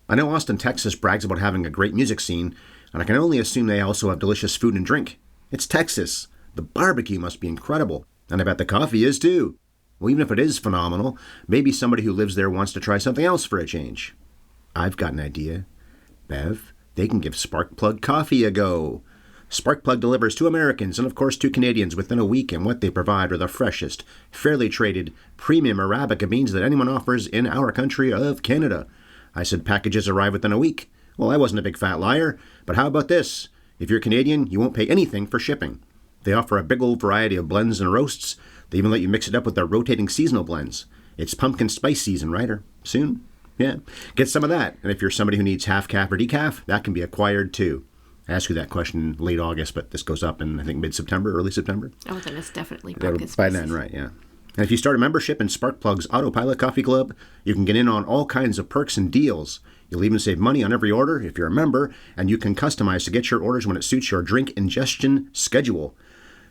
I know Austin, Texas brags about having a great music scene, and I can only assume they also have delicious food and drink. It's Texas. The barbecue must be incredible, and I bet the coffee is too. Well, even if it is phenomenal, maybe somebody who lives there wants to try something else for a change. I've got an idea. Bev, they can give Sparkplug Coffee a go. Sparkplug delivers to Americans and, of course, to Canadians within a week, and what they provide are the freshest, fairly traded, premium Arabica beans that anyone offers in our country of Canada. I said packages arrive within a week. Well, I wasn't a big fat liar, but how about this? If you're Canadian, you won't pay anything for shipping. They offer a big old variety of blends and roasts. They even let you mix it up with their rotating seasonal blends. It's pumpkin spice season, right? Or soon? Yeah. Get some of that. And if you're somebody who needs half calf or decaf, that can be acquired too. I asked you that question in late August, but this goes up in, I think, mid-September, early September. Oh, then it's definitely pumpkin spice. By then, right, yeah. And if you start a membership in Sparkplug's Autopilot Coffee Club, you can get in on all kinds of perks and deals. You'll even save money on every order if you're a member, and you can customize to get your orders when it suits your drink ingestion schedule.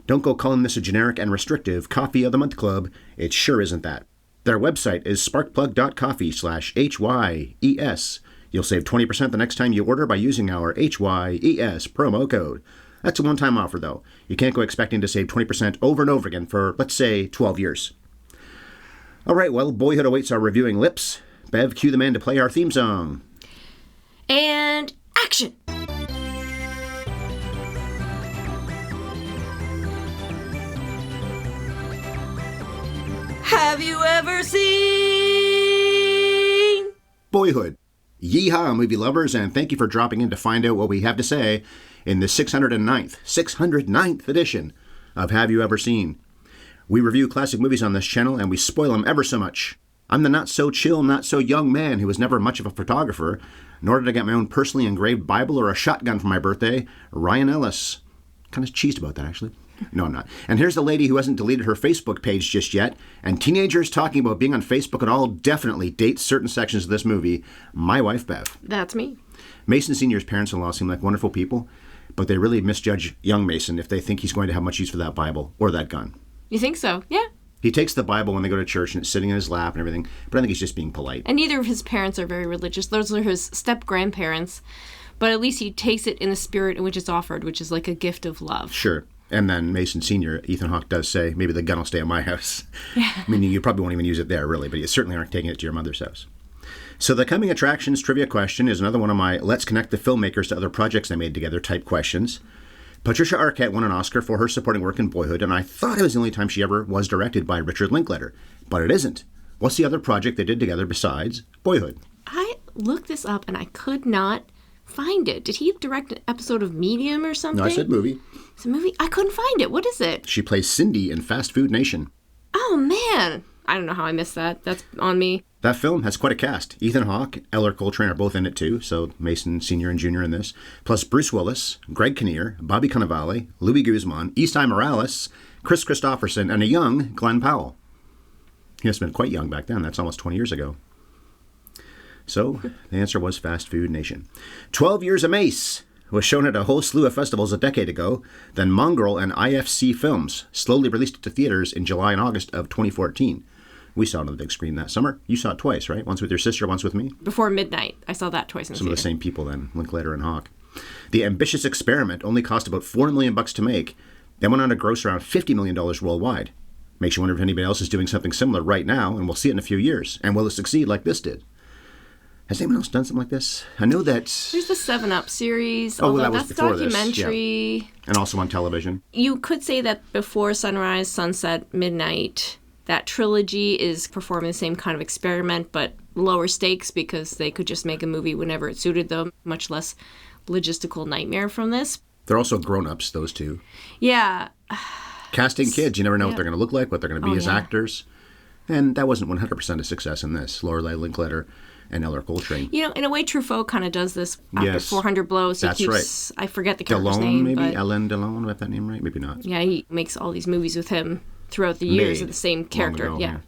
Don't go calling this a generic and restrictive Coffee of the Month Club. It sure isn't that. Their website is sparkplug.coffee/HYES. You'll save 20% the next time you order by using our HYES promo code. That's a one-time offer, though. You can't go expecting to save 20% over and over again for, let's say, 12 years. All right, well, Boyhood awaits our reviewing lips. Bev, cue the man to play our theme song. And action! Have you ever seen Boyhood? Yeehaw, movie lovers, and thank you for dropping in to find out what we have to say in the 609th edition of Have You Ever Seen? We review classic movies on this channel, and we spoil them ever so much. I'm the not-so-chill, not-so-young man who was never much of a photographer, nor did I get my own personally engraved Bible or a shotgun for my birthday, Ryan Ellis. Kind of cheesed about that, actually. No, I'm not. And here's the lady who hasn't deleted her Facebook page just yet, and teenagers talking about being on Facebook at all definitely dates certain sections of this movie, my wife, Bev. That's me. Mason Sr.'s parents-in-law seem like wonderful people, but they really misjudge young Mason if they think he's going to have much use for that Bible or that gun. You think so? Yeah. He takes the Bible when they go to church, and it's sitting in his lap and everything, but I think he's just being polite. And neither of his parents are very religious. Those are his step-grandparents, but at least he takes it in the spirit in which it's offered, which is like a gift of love. Sure. And then Mason Sr., Ethan Hawke does say, maybe the gun will stay at my house. Yeah. Meaning you probably won't even use it there, really, but you certainly aren't taking it to your mother's house. So the coming attractions trivia question is another one of my let's connect the filmmakers to other projects they made together type questions. Patricia Arquette won an Oscar for her supporting work in Boyhood, and I thought it was the only time she ever was directed by Richard Linklater. But it isn't. What's the other project they did together besides Boyhood? I looked this up, and I could not find it. Did he direct an episode of Medium or something? No, I said movie. It's a movie? I couldn't find it. What is it? She plays Cindy in Fast Food Nation. Oh, man. I don't know how I missed that. That's on me. That film has quite a cast. Ethan Hawke, Ellar, Coltrane are both in it too, so Mason Sr. and Jr. in this. Plus Bruce Willis, Greg Kinnear, Bobby Cannavale, Louis Guzman, Eastside Morales, Chris Christopherson, and a young Glenn Powell. He must have been quite young back then. That's almost 20 years ago. So the answer was Fast Food Nation. 12 Years a Mace was shown at a whole slew of festivals a decade ago. Then Mongrel and IFC Films slowly released it to theaters in July and August of 2014. We saw it on the big screen that summer. You saw it twice, right? Once with your sister, once with me? Before midnight. I saw that twice in the Some of the same people then, Linklater and Hawke. The ambitious experiment only cost about $4 million to make, then went on to gross around $50 million worldwide. Makes you wonder if anybody else is doing something similar right now, and we'll see it in a few years. And will it succeed like this did? Has anyone else done something like this? I know that... There's the 7-Up series. Oh, well, that was that's before documentary. This. Yeah. And also on television. You could say that before Sunrise, Sunset, Midnight, that trilogy is performing the same kind of experiment, but lower stakes because they could just make a movie whenever it suited them. Much less logistical nightmare from this. They're also grown-ups, those two. Yeah. Casting kids, you never know what they're going to look like, what they're going to be as actors. And that wasn't 100% a success in this. Lorelei, Linklater, and Ellar Coltrane. You know, in a way, Truffaut kind of does this after 400 Blows. That's right. I forget the character's Delon, name. Maybe? Alain Delon, do I have that name right? Maybe not. Yeah, he makes all these movies with him throughout the years of the same character. Ago, yeah.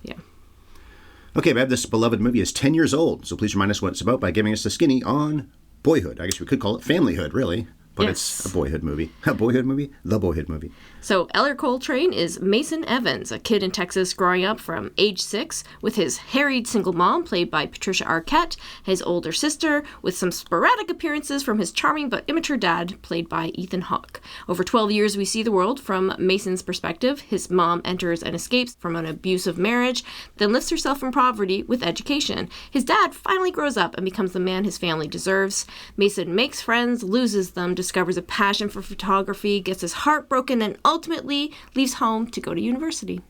Okay, Bev, this beloved movie is 10 years old, so please remind us what it's about by giving us the skinny on Boyhood. I guess we could call it Familyhood, really. but Yes. it's a Boyhood movie. A Boyhood movie? The Boyhood movie. So Ellar Coltrane is Mason Evans, a kid in Texas growing up from age 6 with his harried single mom, played by Patricia Arquette, his older sister, with some sporadic appearances from his charming but immature dad, played by Ethan Hawke. Over 12 years, we see the world from Mason's perspective. His mom enters and escapes from an abusive marriage, then lifts herself from poverty with education. His dad finally grows up and becomes the man his family deserves. Mason makes friends, loses them, discovers a passion for photography, gets his heart broken, and ultimately leaves home to go to university.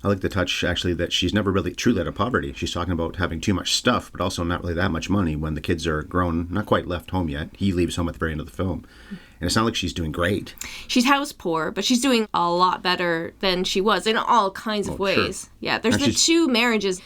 I like the touch, actually, that she's never really truly out of poverty. She's talking about having too much stuff, but also not really that much money when the kids are grown, not quite left home yet. He leaves home at the very end of the film. And it's not like she's doing great. She's house poor, but she's doing a lot better than she was in all kinds of ways. Sure. Yeah, there's And the two marriages.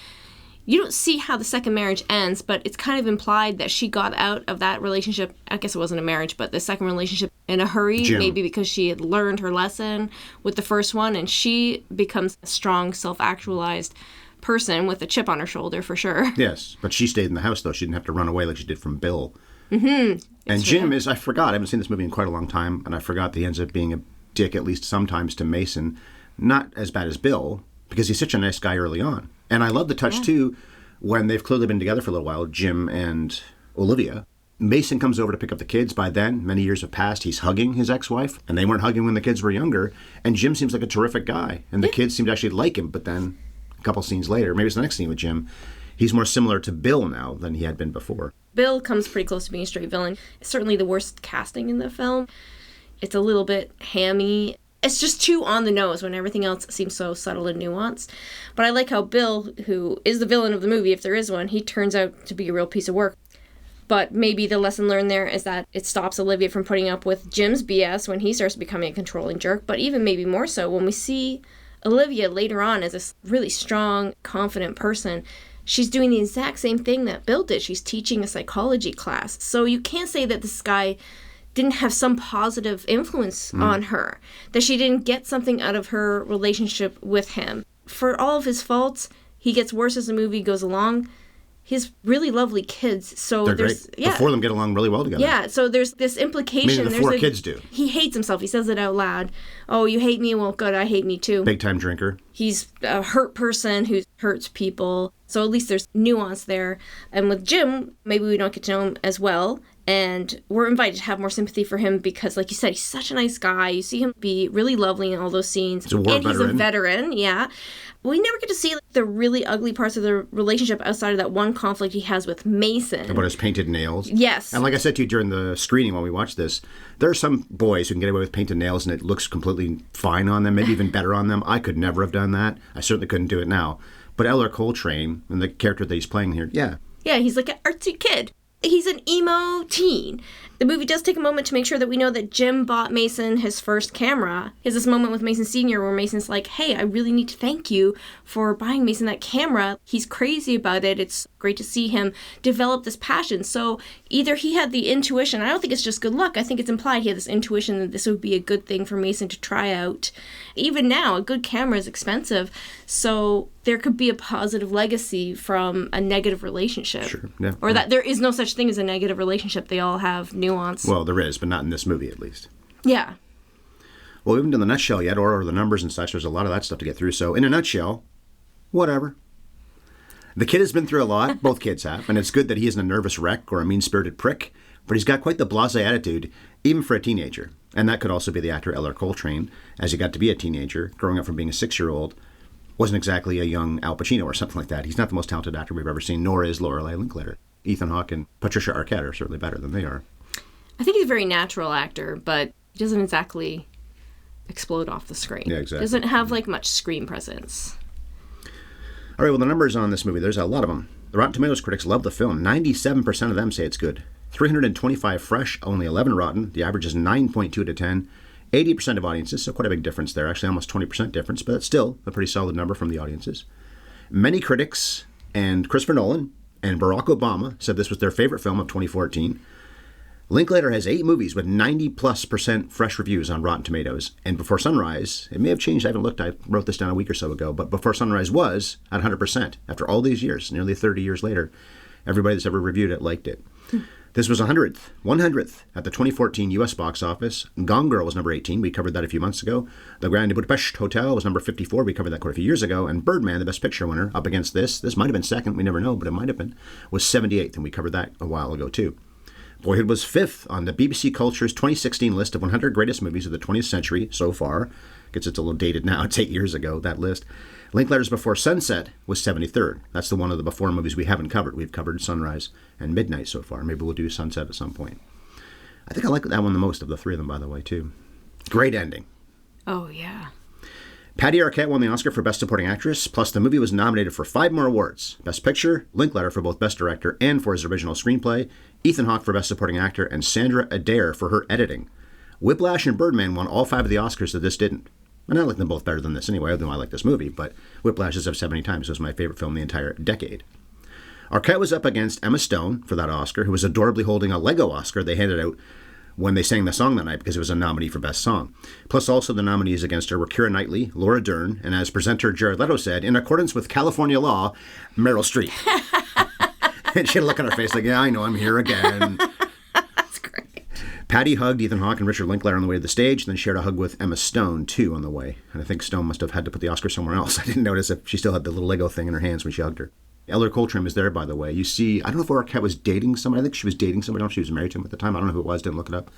You don't see how the second marriage ends, but it's kind of implied that she got out of that relationship. I guess it wasn't a marriage, but the second relationship in a hurry, Jim. maybe because she had learned her lesson with the first one, and she becomes a strong, self-actualized person with a chip on her shoulder for sure. Yes, but she stayed in the house, though. She didn't have to run away like she did from Bill. Mm-hmm. And Jim is, I haven't seen this movie in quite a long time, and I forgot that he ends up being a dick at least sometimes to Mason. Not as bad as Bill, because he's such a nice guy early on. And I love the touch, too, when they've clearly been together for a little while, Jim and Olivia. Mason comes over to pick up the kids. By then, many years have passed. He's hugging his ex-wife, and they weren't hugging when the kids were younger. And Jim seems like a terrific guy, and the kids seem to actually like him. But then, a couple scenes later, maybe it's the next scene with Jim, he's more similar to Bill now than he had been before. Bill comes pretty close to being a straight villain. It's certainly the worst casting in the film. It's a little bit hammy. It's just too on the nose when everything else seems so subtle and nuanced. But I like how Bill, who is the villain of the movie, if there is one, he turns out to be a real piece of work. But maybe the lesson learned there is that it stops Olivia from putting up with Jim's BS when he starts becoming a controlling jerk. But even maybe more so when we see Olivia later on as a really strong, confident person, she's doing the exact same thing that Bill did. She's teaching a psychology class. So you can't say that this guy didn't have some positive influence on her, that she didn't get something out of her relationship with him. For all of his faults, he gets worse as the movie goes along. He has really lovely kids, so They're there's great. The four of them get along really well together. Yeah, so there's this implication. Meaning the four kids do. He hates himself. He says it out loud. Oh, you hate me? Well, good, I hate me too. Big time drinker. He's a hurt person who hurts people. So at least there's nuance there. And with Jim, maybe we don't get to know him as well. And we're invited to have more sympathy for him because, like you said, he's such a nice guy. You see him be really lovely in all those scenes. He's a war veteran. He's a veteran, yeah. We never get to see the really ugly parts of the relationship outside of that one conflict he has with Mason. About his painted nails. Yes. And like I said to you during the screening while we watched this, there are some boys who can get away with painted nails and it looks completely fine on them, maybe even better on them. I could never have done that. I certainly couldn't do it now. But Ellar Coltrane, and the character that he's playing here, yeah. Yeah, he's like an artsy kid. He's an emo teen. The movie does take a moment to make sure that we know that Jim bought Mason his first camera. He has this moment with Mason Sr. where Mason's like, hey, I really need to thank you for buying Mason that camera. He's crazy about it. It's great to see him develop this passion. So either he had the intuition. I don't think it's just good luck. I think it's implied he had this intuition that this would be a good thing for Mason to try out. Even now, a good camera is expensive. So there could be a positive legacy from a negative relationship. Sure, yeah. Or that there is no such thing as a negative relationship. They all have nuance. Well, there is, but not in this movie at least. Yeah. Well, we haven't done the nutshell yet, or the numbers and such. There's a lot of that stuff to get through. So in a nutshell, whatever. The kid has been through a lot. Both kids have. And it's good that he isn't a nervous wreck or a mean-spirited prick. But he's got quite the blasé attitude, even for a teenager. And that could also be the actor Ellar Coltrane, as he got to be a teenager, growing up from being a 6-year-old. Wasn't exactly a young Al Pacino or something like that. He's not the most talented actor we've ever seen, nor is Lorelei Linklater. Ethan Hawke and Patricia Arquette are certainly better than they are. I think he's a very natural actor, but he doesn't exactly explode off the screen. Yeah, exactly. Doesn't have like much screen presence. All right, well, the numbers on this movie, there's a lot of them. The Rotten Tomatoes critics love the film. 97% of them say it's good. 325 fresh, only 11 rotten. The average is 9.2 out of 10. 80% of audiences, so quite a big difference there. Actually, almost 20% difference, but it's still a pretty solid number from the audiences. Many critics and Christopher Nolan and Barack Obama said this was their favorite film of 2014. Linklater has 8 movies with 90+% fresh reviews on Rotten Tomatoes. And Before Sunrise, it may have changed, I haven't looked, I wrote this down a week or so ago, but Before Sunrise was at 100%. After all these years, nearly 30 years later, everybody that's ever reviewed it liked it. This was 100th at the 2014 US box office. Gone Girl was number 18. We covered that a few months ago. The Grand Budapest Hotel was number 54. We covered that quite a few years ago. And Birdman, the Best Picture winner, up against this might have been second. We never know, but it might have been, was 78th. And we covered that a while ago, too. Boyhood was 5th on the BBC Culture's 2016 list of 100 greatest movies of the 20th century so far. It's a little dated now. It's 8 years ago, that list. Linklater's Before Sunset was 73rd. That's the one of the before movies we haven't covered. We've covered Sunrise and Midnight so far. Maybe we'll do Sunset at some point. I think I like that one the most of the three of them, by the way, too. Great ending. Oh, yeah. Patricia Arquette won the Oscar for Best Supporting Actress, plus the movie was nominated for 5 more awards. Best Picture, Linklater for both Best Director and for his original screenplay, Ethan Hawke for Best Supporting Actor, and Sandra Adair for her editing. Whiplash and Birdman won all 5 of the Oscars that this didn't. And I like them both better than this anyway, although I like this movie, but Whiplash is up 70 times, so it's my favorite film the entire decade. Arquette was up against Emma Stone for that Oscar, who was adorably holding a Lego Oscar they handed out when they sang the song that night because it was a nominee for Best Song. Plus also the nominees against her were Keira Knightley, Laura Dern, and as presenter Jared Leto said, in accordance with California law, Meryl Streep. And she had a look on her face like, yeah, I know, I'm here again. That's great. Patty hugged Ethan Hawke and Richard Linklater on the way to the stage, then shared a hug with Emma Stone, too, on the way. And I think Stone must have had to put the Oscar somewhere else. I didn't notice if she still had the little Lego thing in her hands when she hugged her. Ellar Coltrane was there, by the way. You see, I don't know if Arquette was dating somebody. I think she was dating somebody. I don't know if she was married to him at the time. I don't know who it was. Didn't look it up.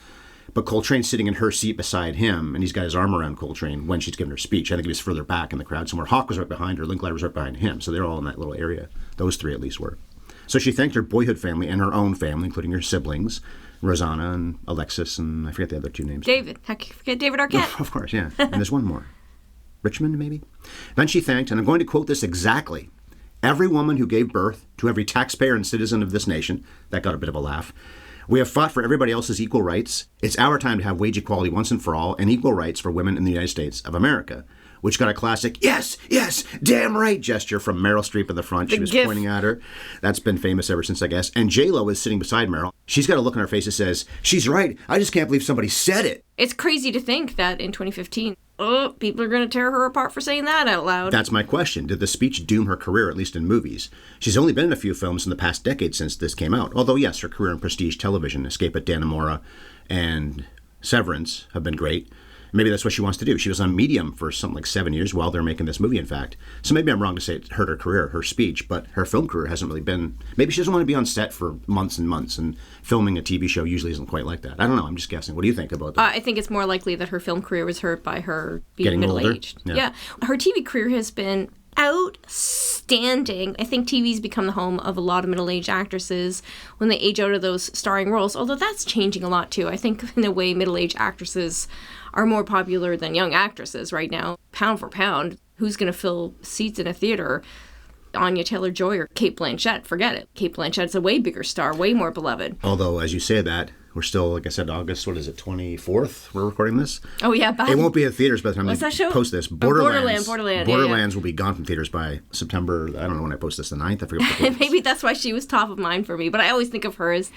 But Coltrane's sitting in her seat beside him, and he's got his arm around Coltrane when she's giving her speech. I think he was further back in the crowd somewhere. Hawke was right behind her. Linklater was right behind him. So they're all in that little area. Those three at least were. So she thanked her Boyhood family and her own family, including her siblings, Rosanna and Alexis, and I forget the other 2 names. David. How can you forget David Arquette? Of course, yeah. And there's one more. Richmond, maybe? Then she thanked, and I'm going to quote this exactly, every woman who gave birth to every taxpayer and citizen of this nation. That got a bit of a laugh. We have fought for everybody else's equal rights. It's our time to have wage equality once and for all and equal rights for women in the United States of America, which got a classic, yes, yes, damn right gesture from Meryl Streep in the front. She was pointing at her. That's been famous ever since, I guess. And J-Lo is sitting beside Meryl. She's got a look on her face that says, she's right. I just can't believe somebody said it. It's crazy to think that in 2015, people are going to tear her apart for saying that out loud. That's my question. Did the speech doom her career, at least in movies? She's only been in a few films in the past decade since this came out. Although, yes, her career in prestige television, Escape at Dannemora and Severance have been great. Maybe that's what she wants to do. She was on Medium for something like 7 years while they're making this movie, in fact. So maybe I'm wrong to say it hurt her career, her speech, but her film career hasn't really been... Maybe she doesn't want to be on set for months and months, and filming a TV show usually isn't quite like that. I don't know. I'm just guessing. What do you think about that? I think it's more likely that her film career was hurt by her being Getting middle-aged. older? Yeah. Her TV career has been outstanding. I think TV's become the home of a lot of middle-aged actresses when they age out of those starring roles, although that's changing a lot, too. I think, in a way, middle-aged actresses are more popular than young actresses right now. Pound for pound, who's going to fill seats in a theater? Anya Taylor-Joy or Cate Blanchett? Forget it. Cate Blanchett's a way bigger star, way more beloved. Although, as you say that, we're still, like I said, August, 24th, we're recording this? Oh, yeah. It won't be at theaters by the time What's they that show? post this. Borderlands. Borderlands will be gone from theaters by September, I don't know when I post this, the 9th? I forget what the date is. Maybe that's why she was top of mind for me, but I always think of her as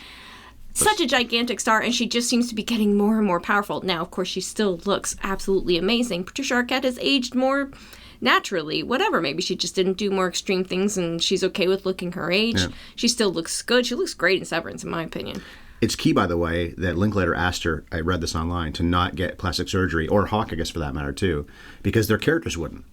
such a gigantic star, and she just seems to be getting more and more powerful. Now, of course, she still looks absolutely amazing. Patricia Arquette has aged more naturally. Whatever, maybe she just didn't do more extreme things, and she's okay with looking her age. Yeah. She still looks good. She looks great in Severance, in my opinion. It's key, by the way, that Linklater asked her, I read this online, to not get plastic surgery, or Hawke, I guess, for that matter, too, because their characters wouldn't.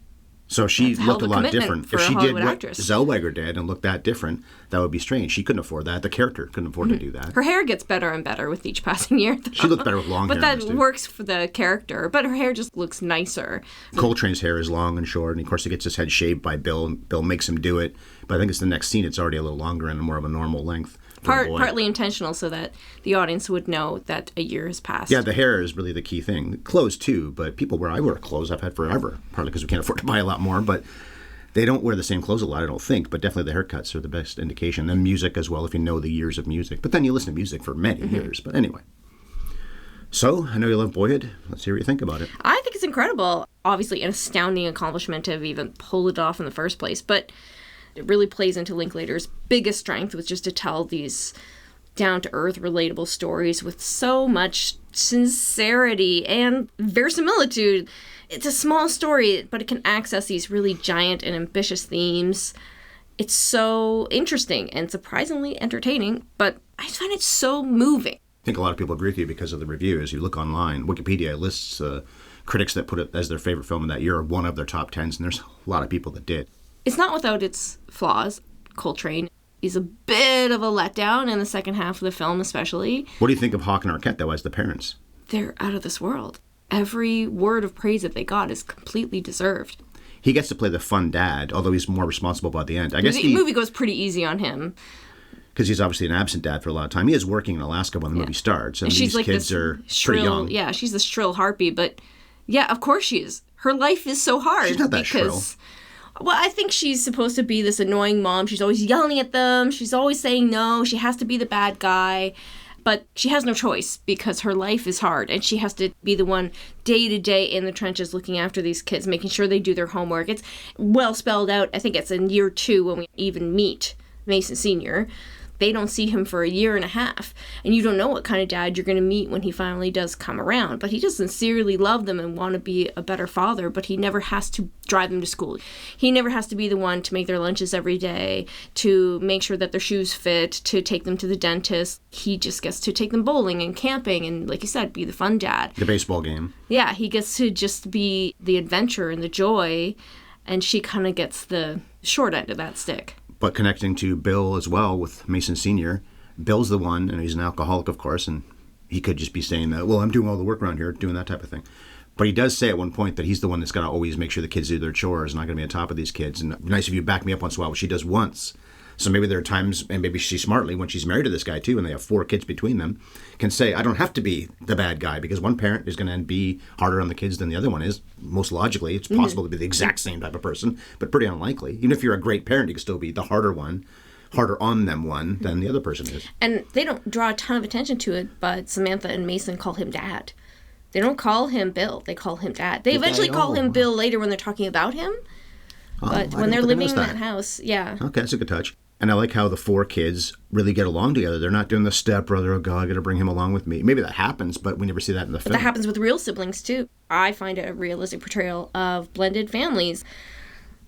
So she looked a lot different. If she did what Zellweger did and looked that different, that would be strange. She couldn't afford that. The character couldn't afford to do that. Her hair gets better and better with each passing year, though. She looked better with long hair. But that works for the character. But her hair just looks nicer. Coltrane's hair is long and short, and of course he gets his head shaved by Bill, and Bill makes him do it. But I think it's the next scene, it's already a little longer and more of a normal length. Partly intentional so that the audience would know that a year has passed. Yeah, the hair is really the key thing. Clothes, too, but people I wear clothes I've had forever, partly because we can't afford to buy a lot more, but they don't wear the same clothes a lot, I don't think, but definitely the haircuts are the best indication. And music as well, if you know the years of music. But then you listen to music for many years. But anyway. So, I know you love Boyhood. Let's hear what you think about it. I think it's incredible. Obviously, an astounding accomplishment to have even pulled it off in the first place. But it really plays into Linklater's biggest strength, was just to tell these down-to-earth, relatable stories with so much sincerity and verisimilitude. It's a small story, but it can access these really giant and ambitious themes It's so interesting and surprisingly entertaining, but I find it so moving. I think a lot of people agree with you because of the reviews. You look online, Wikipedia lists critics that put it as their favorite film in that year, or one of their top 10s, and there's a lot of people that did. It's not without its flaws. Coltrane is a bit of a letdown in the second half of the film, especially. What do you think of Hawke and Arquette, though, as the parents? They're out of this world. Every word of praise that they got is completely deserved. He gets to play the fun dad, although he's more responsible by the end. I guess the movie goes pretty easy on him. Because he's obviously an absent dad for a lot of time. He is working in Alaska when the movie starts. And these like kids are shrill, pretty young. Yeah, she's the shrill harpy, but yeah, of course she is. Her life is so hard. She's not that shrill. Well, I think she's supposed to be this annoying mom. She's always yelling at them. She's always saying no. She has to be the bad guy. But she has no choice because her life is hard, and she has to be the one day to day in the trenches looking after these kids, making sure they do their homework. It's well spelled out. I think it's in year 2 when we even meet Mason Sr. They don't see him for a year and a half, and you don't know what kind of dad you're going to meet when he finally does come around. But he does sincerely love them and want to be a better father, but he never has to drive them to school. He never has to be the one to make their lunches every day, to make sure that their shoes fit, to take them to the dentist. He just gets to take them bowling and camping and, like you said, be the fun dad. The baseball game. Yeah, he gets to just be the adventure and the joy, and she kind of gets the short end of that stick. But connecting to Bill as well with Mason Sr., Bill's the one, and he's an alcoholic, of course, and he could just be saying that, well, I'm doing all the work around here, doing that type of thing. But he does say at one point that he's the one that's got to always make sure the kids do their chores, not going to be on top of these kids. And nice of you to back me up once in a while, which she does once. So maybe there are times, and maybe she smartly, when she's married to this guy too, and they have 4 kids between them, can say, I don't have to be the bad guy, because one parent is going to be harder on the kids than the other one is. Most logically, it's possible to be the exact same type of person, but pretty unlikely. Even if you're a great parent, you can still be the harder on them one than the other person is. And they don't draw a ton of attention to it, but Samantha and Mason call him Dad. They don't call him Bill. They call him Dad. They eventually call him Bill later when they're talking about him. But when they're living in that house, yeah. Okay, that's a good touch. And I like how the 4 kids really get along together. They're not doing the stepbrother, oh God, I got to bring him along with me. Maybe that happens, but we never see that in the film. But that happens with real siblings, too. I find it a realistic portrayal of blended families.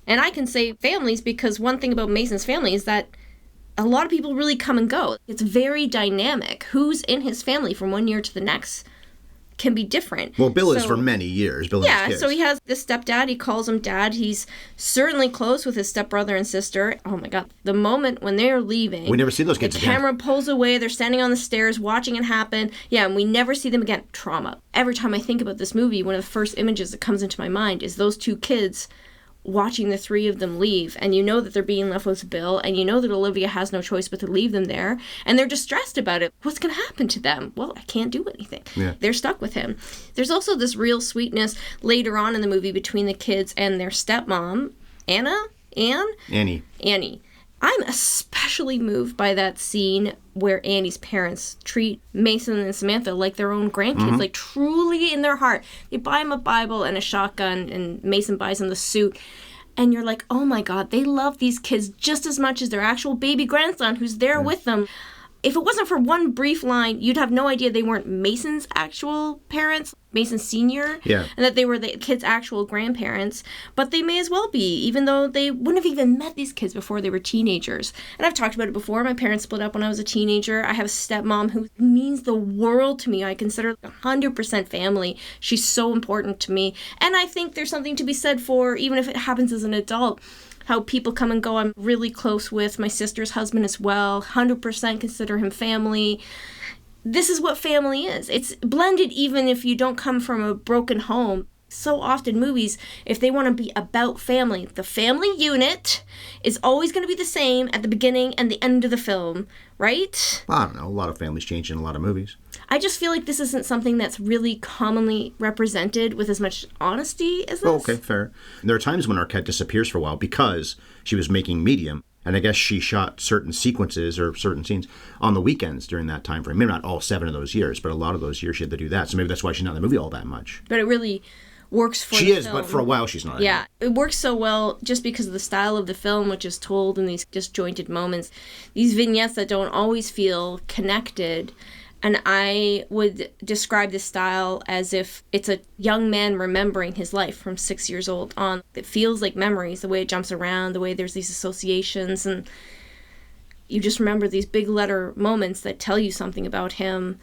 And I can say families because one thing about Mason's family is that a lot of people really come and go. It's very dynamic. Who's in his family from one year to the next can be different. Well, Bill is for many years. Bill and his kids. So he has this stepdad. He calls him Dad. He's certainly close with his stepbrother and sister. Oh my God. The moment when they're leaving. We never see those kids again. The camera pulls away. They're standing on the stairs watching it happen. Yeah, and we never see them again. Trauma. Every time I think about this movie, one of the first images that comes into my mind is those 2 kids watching the 3 of them leave, and you know that they're being left with Bill, and you know that Olivia has no choice but to leave them there, and they're distressed about it. What's going to happen to them? Well, I can't do anything. Yeah. They're stuck with him. There's also this real sweetness later on in the movie between the kids and their stepmom, Annie. I'm especially moved by that scene where Annie's parents treat Mason and Samantha like their own grandkids, like truly in their heart. They buy him a Bible and a shotgun, and Mason buys him the suit. And you're like, oh my God, they love these kids just as much as their actual baby grandson who's there with them. If it wasn't for one brief line, you'd have no idea they weren't Mason's actual parents, Mason Sr., and that they were the kids' actual grandparents. But they may as well be, even though they wouldn't have even met these kids before they were teenagers. And I've talked about it before. My parents split up when I was a teenager. I have a stepmom who means the world to me. I consider 100% family. She's so important to me. And I think there's something to be said for, even if it happens as an adult, how people come and go. I'm really close with my sister's husband as well. 100% consider him family. This is what family is. It's blended even if you don't come from a broken home. So often movies, if they want to be about family, the family unit is always going to be the same at the beginning and the end of the film, right? I don't know. A lot of families change in a lot of movies. I just feel like this isn't something that's really commonly represented with as much honesty as this. Oh, okay, fair. There are times when Arquette disappears for a while because she was making Medium, and I guess she shot certain sequences or certain scenes on the weekends during that time frame. Maybe not all 7 of those years, but a lot of those years she had to do that. So maybe that's why she's not in the movie all that much. But it really works for she the is, film. But for a while she's not. Yeah, it works so well just because of the style of the film, which is told in these disjointed moments, these vignettes that don't always feel connected. And I would describe this style as if it's a young man remembering his life from 6 years old on. It feels like memories, the way it jumps around, the way there's these associations, and you just remember these big letter moments that tell you something about him.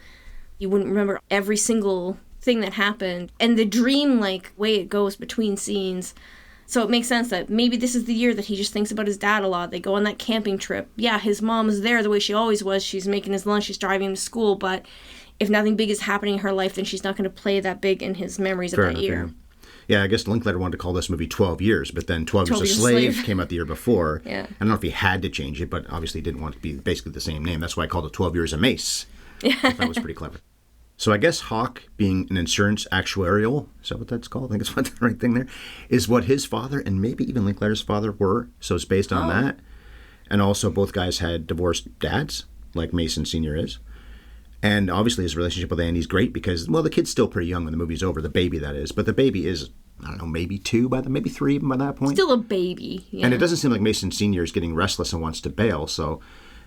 You wouldn't remember every single thing that happened, and the dream-like way it goes between scenes. So it makes sense that maybe this is the year that he just thinks about his dad a lot. They go on that camping trip. Yeah, his mom is there the way she always was. She's making his lunch, she's driving him to school, but if nothing big is happening in her life, then she's not going to play that big in his memories of that year. Yeah, I guess Linklater wanted to call this movie 12 Years, but then 12 Years a Slave came out the year before. Yeah. I don't know if he had to change it, but obviously he didn't want it to be basically the same name. That's why I called it 12 Years a Mace. I thought that was pretty clever. So I guess Hawke, being an insurance actuarial, is that what that's called? I think it's what the right thing there, is what his father and maybe even Linklater's father were. So it's based on that. And also both guys had divorced dads, like Mason Sr. is. And obviously his relationship with Andy's great because, well, the kid's still pretty young when the movie's over, the baby that is. But the baby is, I don't know, maybe 2 maybe 3 even by that point. Still a baby. Yeah. And it doesn't seem like Mason Sr. is getting restless and wants to bail. So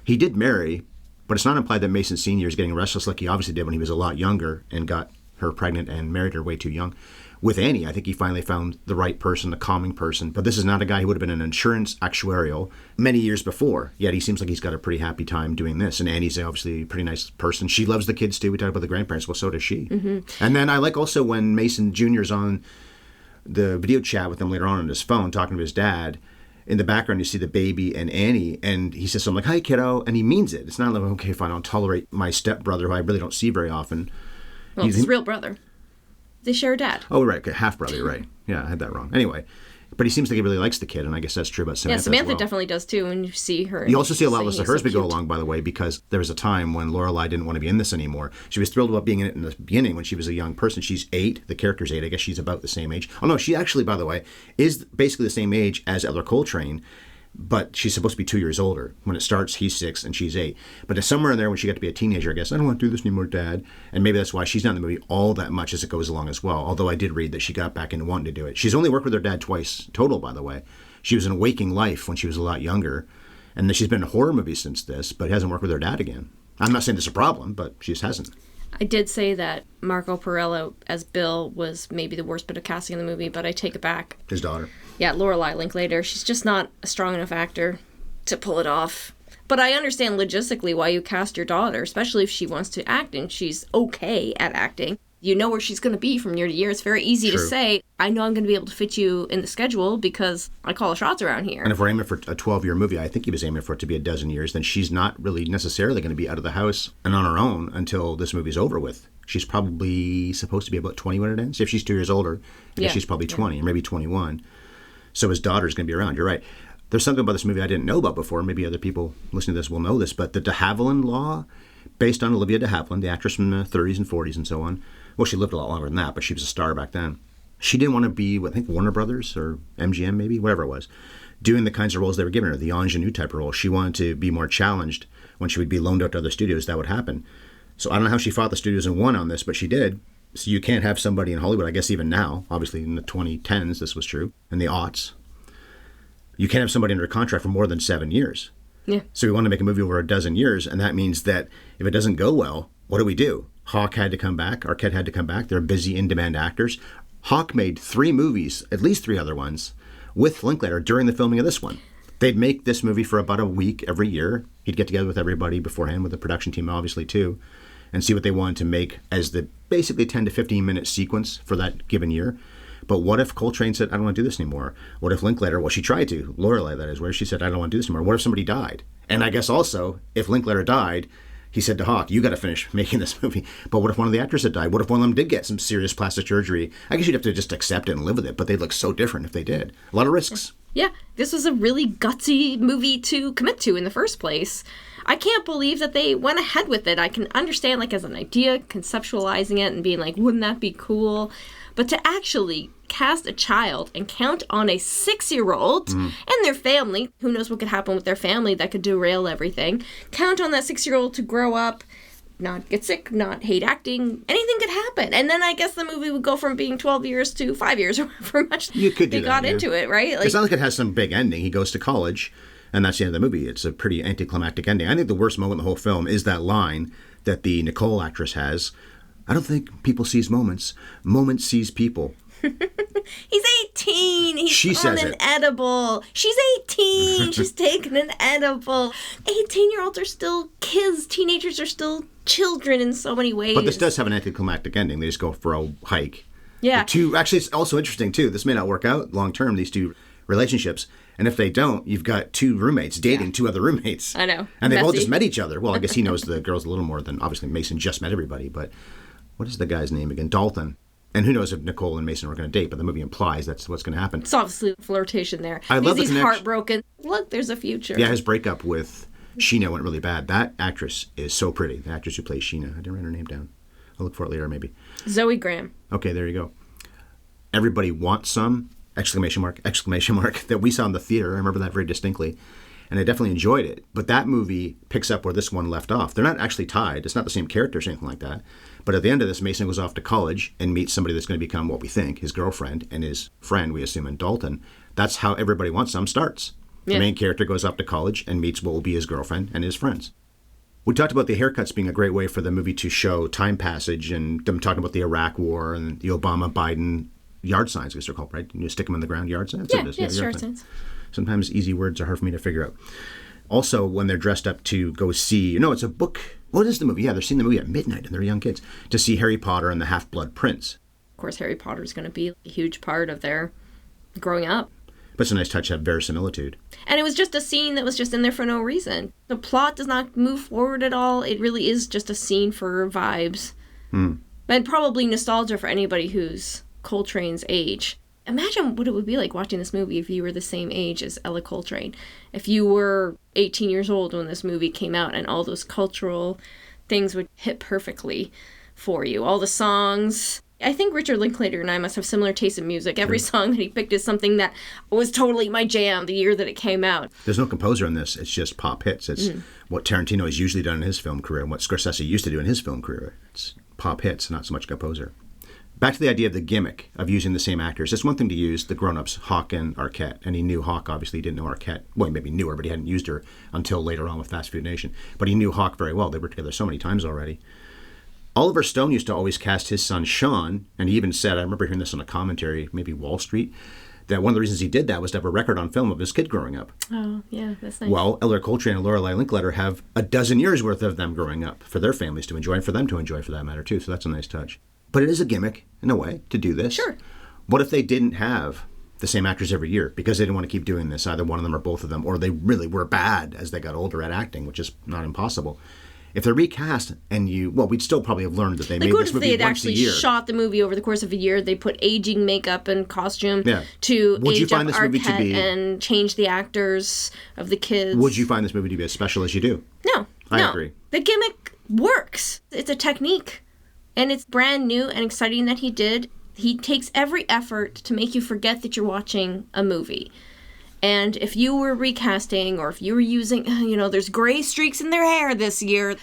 he did marry, but it's not implied that Mason Sr. is getting restless like he obviously did when he was a lot younger and got her pregnant and married her way too young. With Annie, I think he finally found the right person, the calming person. But this is not a guy who would have been an insurance actuarial many years before. Yet he seems like he's got a pretty happy time doing this. And Annie's obviously a pretty nice person. She loves the kids too. We talked about the grandparents. Well, so does she. Mm-hmm. And then I like also when Mason Jr.'s on the video chat with him later on his phone talking to his dad. In the background, you see the baby and Annie, and he says something like, "Hi, kiddo," and he means it. It's not like, okay, fine, I'll tolerate my stepbrother, who I really don't see very often. Well, it's his real brother. They share a dad. Oh, right, half-brother, right. Yeah, I had that wrong. Anyway, but he seems like he really likes the kid, and I guess that's true about Samantha. Yeah, Samantha as well. Definitely does, too, when you see her. You also see a lot less of her as we go cute. along, by the way, because there was a time when Lorelei didn't want to be in this anymore. She was thrilled about being in it in the beginning when she was a young person. She's 8. The character's 8. I guess she's about the same age. Oh, no, she actually, by the way, is basically the same age as Ellar Coltrane, but she's supposed to be 2 years older. When it starts, he's 6 and she's 8. But it's somewhere in there when she got to be a teenager, I guess, I don't want to do this anymore, Dad. And maybe that's why she's not in the movie all that much as it goes along as well. Although I did read that she got back into wanting to do it. She's only worked with her dad twice total, by the way. She was in Waking Life when she was a lot younger. And then she's been in horror movies since this, but hasn't worked with her dad again. I'm not saying this is a problem, but she just hasn't. I did say that Marco Pirello as Bill was maybe the worst bit of casting in the movie, but I take it back. His daughter. Yeah, Lorelei Linklater. She's just not a strong enough actor to pull it off. But I understand logistically why you cast your daughter, especially if she wants to act and she's okay at acting. You know where she's going to be from year to year. It's very easy to say, I know I'm going to be able to fit you in the schedule because I call the shots around here. And if we're aiming for a 12-year movie, I think he was aiming for it to be a dozen years, then she's not really necessarily going to be out of the house and on her own until this movie's over with. She's probably supposed to be about 20 when it ends. If she's 2 years older, she's probably 20 or maybe 21. So his daughter's going to be around. You're right. There's something about this movie I didn't know about before. Maybe other people listening to this will know this, but the de Havilland Law, based on Olivia de Havilland, the actress from the 30s and 40s and so on. Well, she lived a lot longer than that, but she was a star back then. She didn't want to be, I think, Warner Brothers or MGM maybe, whatever it was, doing the kinds of roles they were giving her, the ingenue type of role. She wanted to be more challenged. When she would be loaned out to other studios, that would happen. So I don't know how she fought the studios and won on this, but she did. So you can't have somebody in Hollywood, I guess even now, obviously in the 2010s this was true, in the aughts. You can't have somebody under contract for more than 7 years. Yeah. So we wanted to make a movie over a dozen years, and that means that if it doesn't go well, what do? Hawke had to come back. Arquette had to come back. They're busy, in-demand actors. Hawke made 3 movies, at least 3 other ones, with Linklater during the filming of this one. They'd make this movie for about a week every year. He'd get together with everybody beforehand, with the production team obviously too, and see what they wanted to make as the basically 10 to 15 minute sequence for that given year. But what if Coltrane said, I don't want to do this anymore? What if Linklater, well, she tried to, Lorelei that is, where she said, I don't want to do this anymore. What if somebody died? And I guess also, if Linklater died, he said to Hawke, you got to finish making this movie. But what if one of the actors had died? What if one of them did get some serious plastic surgery? I guess you'd have to just accept it and live with it, but they'd look so different if they did. A lot of risks. Yeah, this was a really gutsy movie to commit to in the first place. I can't believe that they went ahead with it. I can understand, like, as an idea, conceptualizing it and being like, wouldn't that be cool? But to actually cast a child and count on a 6-year-old and their family, who knows what could happen with their family that could derail everything, count on that 6-year-old to grow up, not get sick, not hate acting, anything could happen. And then I guess the movie would go from being 12 years to 5 years or however much they got into it, right? Like, it's not like it has some big ending. He goes to college, and that's the end of the movie. It's a pretty anticlimactic ending. I think the worst moment in the whole film is that line, that the Nicole actress has. I don't think people sees moments. Moments sees people. He's 18. She He's says on an it. edible. She's 18. She's taking an edible. 18-year-olds are still kids. Teenagers are still children in so many ways. But this does have an anticlimactic ending. They just go for a hike. Yeah. Actually, it's also interesting, too. This may not work out long term, these two relationships. And if they don't, you've got two roommates dating two other roommates. I know. And they've all Messy. just met each other. Well, I guess he knows the girls a little more than, obviously, Mason just met everybody. But what is the guy's name again? Dalton. And who knows if Nicole and Mason are going to date, but the movie implies that's what's going to happen. It's obviously flirtation there. I love the he's connection. heartbroken. Look, there's a future. Yeah, his breakup with Sheena went really bad. That actress is so pretty. The actress who plays Sheena. I didn't write her name down. I'll look for it later, maybe. Zoe Graham. Okay, there you go. Everybody wants some, exclamation mark, that we saw in the theater. I remember that very distinctly. And I definitely enjoyed it. But that movie picks up where this one left off. They're not actually tied. It's not the same characters or anything like that. But at the end of this, Mason goes off to college and meets somebody that's going to become what we think, his girlfriend, and his friend, we assume, in Dalton. That's how Everybody Wants Some starts. The main character goes off to college and meets what will be his girlfriend and his friends. We talked about the haircuts being a great way for the movie to show time passage and them talking about the Iraq War and the Obama-Biden yard signs, I guess they're called, right? You stick them in the ground, yard signs? Yard signs. Sometimes easy words are hard for me to figure out. Also, when they're dressed up to go see, it's a book. What is the movie? Yeah, they're seeing the movie at midnight and they're young kids to see Harry Potter and the Half-Blood Prince. Of course, Harry Potter is going to be a huge part of their growing up. But it's a nice touch to have verisimilitude. And it was just a scene that was just in there for no reason. The plot does not move forward at all. It really is just a scene for vibes. And probably nostalgia for anybody who's Coltrane's age. Imagine what it would be like watching this movie if you were the same age as Ella Coltrane. If you were 18 years old when this movie came out and all those cultural things would hit perfectly for you. All the songs. I think Richard Linklater and I must have similar taste in music. Every song that he picked is something that was totally my jam the year that it came out. There's no composer in this. It's just pop hits. It's what Tarantino has usually done in his film career and what Scorsese used to do in his film career. It's pop hits, not so much composer. Back to the idea of the gimmick of using the same actors. It's one thing to use the grown-ups, Hawke and Arquette, and he knew Hawke, obviously he didn't know Arquette. Well, he maybe knew her, but he hadn't used her until later on with Fast Food Nation. But he knew Hawke very well. They worked together so many times already. Oliver Stone used to always cast his son Sean, and he even said, I remember hearing this on a commentary, maybe Wall Street, that one of the reasons he did that was to have a record on film of his kid growing up. Oh, yeah, that's nice. Well, Ellar Coltrane and Lorelei Linklater have a dozen years worth of them growing up for their families to enjoy and for them to enjoy for that matter too, so that's a nice touch. But it is a gimmick, in a way, to do this. Sure. What if they didn't have the same actors every year because they didn't want to keep doing this, either one of them or both of them, or they really were bad as they got older at acting, which is not impossible. If they're recast and we'd still probably have learned that they made this movie once a year. Like what if they had actually shot the movie over the course of a year? They put aging makeup and costume to age up Arquette and change the actors of the kids. Would you find this movie to be as special as you do? No. I agree. The gimmick works. It's a technique. And it's brand new and exciting that he did. He takes every effort to make you forget that you're watching a movie. And if you were recasting or if you were using, there's gray streaks in their hair this year,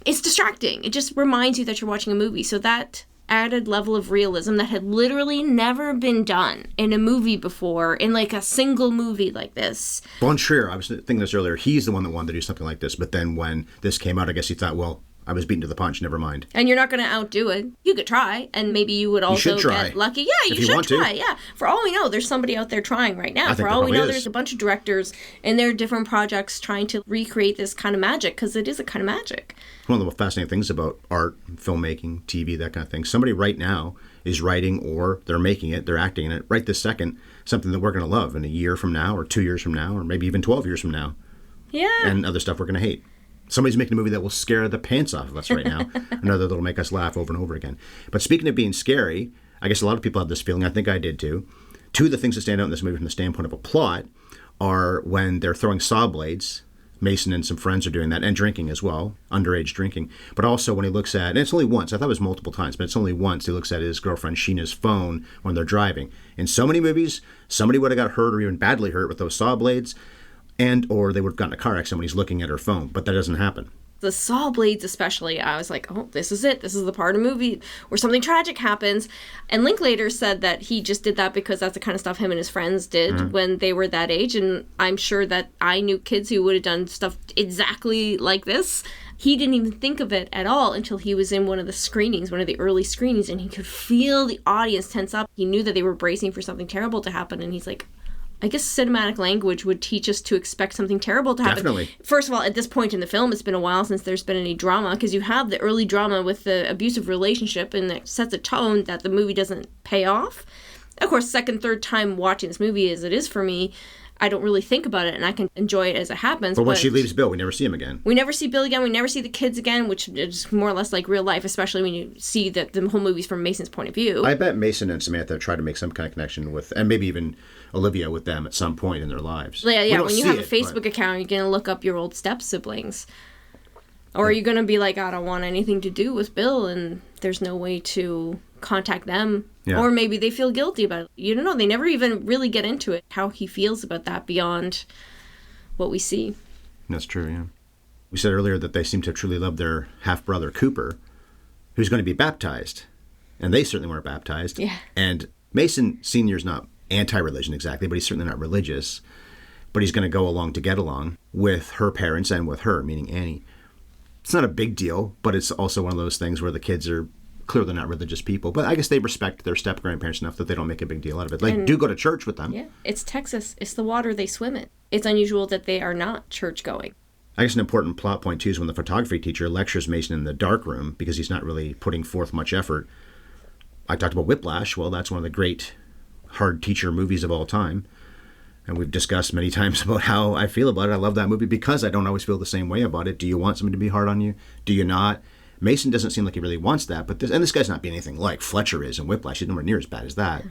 it's distracting. It just reminds you that you're watching a movie. So that added level of realism that had literally never been done in a movie before, in like a single movie like this. Von Trier, I was thinking this earlier, he's the one that wanted to do something like this. But then when this came out, I guess he thought, well, I was beaten to the punch, never mind. And you're not going to outdo it. You could try, and maybe you would also get lucky. Yeah, you should try. Yeah. For all we know, there's somebody out there trying right now. For all we know, there's a bunch of directors in their different projects trying to recreate this kind of magic, because it is a kind of magic. One of the fascinating things about art, filmmaking, TV, that kind of thing, somebody right now is writing, or they're making it, they're acting in it, right this second, something that we're going to love in a year from now, or 2 years from now, or maybe even 12 years from now. Yeah. And other stuff we're going to hate. Somebody's making a movie that will scare the pants off of us right now. Another that'll make us laugh over and over again. But speaking of being scary, I guess a lot of people have this feeling. I think I did too. Two of the things that stand out in this movie from the standpoint of a plot are when they're throwing saw blades. Mason and some friends are doing that, and drinking as well, underage drinking. But also when he looks at, and it's only once, I thought it was multiple times, but it's only once he looks at his girlfriend Sheena's phone when they're driving. In so many movies, somebody would have got hurt or even badly hurt with those saw blades. Or they would have gotten a car accident when he's looking at her phone. But that doesn't happen. The saw blades especially, I was like, oh, this is it. This is the part of the movie where something tragic happens. And Linklater said that he just did that because that's the kind of stuff him and his friends did when they were that age. And I'm sure that I knew kids who would have done stuff exactly like this. He didn't even think of it at all until he was in one of the screenings, one of the early screenings, and he could feel the audience tense up. He knew that they were bracing for something terrible to happen, and he's like, I guess cinematic language would teach us to expect something terrible to happen. Definitely. First of all, at this point in the film, it's been a while since there's been any drama, because you have the early drama with the abusive relationship, and it sets a tone that the movie doesn't pay off. Of course, second, third time watching this movie as it is for me, I don't really think about it, and I can enjoy it as it happens. But when she leaves Bill, we never see him again. We never see Bill again. We never see the kids again, which is more or less like real life, especially when you see the whole movie's from Mason's point of view. I bet Mason and Samantha tried to make some kind of connection with, and maybe even Olivia with them at some point in their lives. Yeah. When you have a Facebook account, you're going to look up your old step-siblings. Or are you going to be like, I don't want anything to do with Bill, and there's no way to contact them? Yeah. Or maybe they feel guilty about it. You don't know. They never even really get into it, how he feels about that beyond what we see. That's true, yeah. We said earlier that they seem to truly love their half-brother, Cooper, who's going to be baptized. And they certainly weren't baptized. Yeah. And Mason Sr.'s not anti-religion exactly, but he's certainly not religious. But he's going to go along to get along with her parents and with her, meaning Annie. It's not a big deal, but it's also one of those things where the kids are clearly not religious people. But I guess they respect their step-grandparents enough that they don't make a big deal out of it. They do go to church with them. Yeah, it's Texas. It's the water they swim in. It's unusual that they are not church-going. I guess an important plot point, too, is when the photography teacher lectures Mason in the dark room because he's not really putting forth much effort. I talked about Whiplash. Well, that's one of the great hard teacher movies of all time. And we've discussed many times about how I feel about it. I love that movie because I don't always feel the same way about it. Do you want somebody to be hard on you? Do you not? Mason doesn't seem like he really wants that. But this guy's not being anything like Fletcher is in Whiplash. He's nowhere near as bad as that.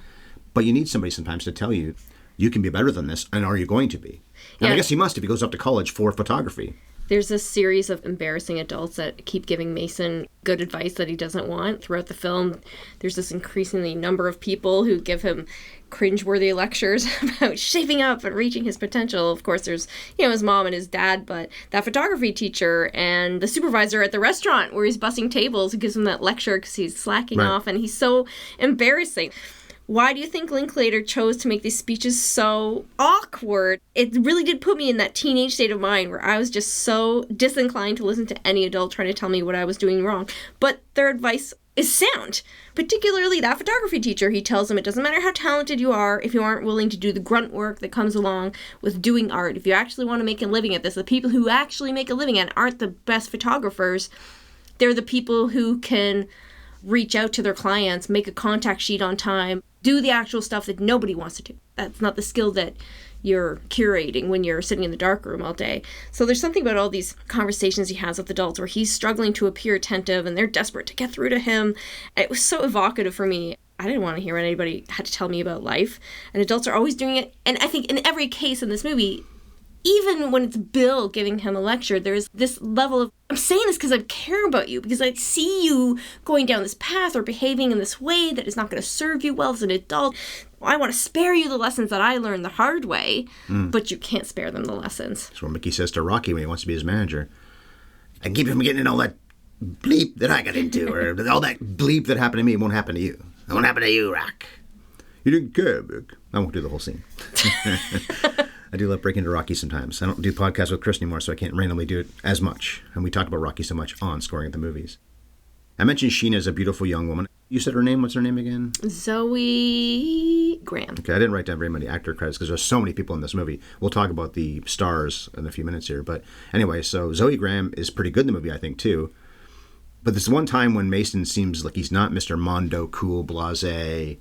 But you need somebody sometimes to tell you, you can be better than this, and are you going to be? And I guess he must if he goes up to college for photography. There's a series of embarrassing adults that keep giving Mason good advice that he doesn't want throughout the film. There's this increasingly number of people who give him cringeworthy lectures about shaping up and reaching his potential. Of course, there's, his mom and his dad, but that photography teacher and the supervisor at the restaurant where he's bussing tables who gives him that lecture because he's slacking off, and he's so embarrassing. Why do you think Linklater chose to make these speeches so awkward? It really did put me in that teenage state of mind where I was just so disinclined to listen to any adult trying to tell me what I was doing wrong. But their advice is sound, particularly that photography teacher. He tells them it doesn't matter how talented you are if you aren't willing to do the grunt work that comes along with doing art. If you actually want to make a living at this, the people who actually make a living at it aren't the best photographers. They're the people who can reach out to their clients, make a contact sheet on time, do the actual stuff that nobody wants to do. That's not the skill that you're curating when you're sitting in the dark room all day. So there's something about all these conversations he has with adults where he's struggling to appear attentive and they're desperate to get through to him. It was so evocative for me. I didn't want to hear what anybody had to tell me about life. And adults are always doing it. And I think in every case in this movie, even when it's Bill giving him a lecture, there's this level of, I'm saying this because I care about you, because I see you going down this path or behaving in this way that is not going to serve you well as an adult. I want to spare you the lessons that I learned the hard way, but you can't spare them the lessons. That's what Mickey says to Rocky when he wants to be his manager. I can keep him from getting in all that bleep that I got into, or all that bleep that happened to me won't happen to you. It won't happen to you, Rock. You didn't care, Mick. I won't do the whole scene. I do love breaking into Rocky sometimes. I don't do podcasts with Chris anymore, so I can't randomly do it as much. And we talk about Rocky so much on Scoring at the Movies. I mentioned Sheena as a beautiful young woman. You said her name. What's her name again? Zoe Graham. Okay, I didn't write down very many actor credits because there's so many people in this movie. We'll talk about the stars in a few minutes here. But anyway, so Zoe Graham is pretty good in the movie, I think, too. But this one time when Mason seems like he's not Mr. Mondo, cool, blasé,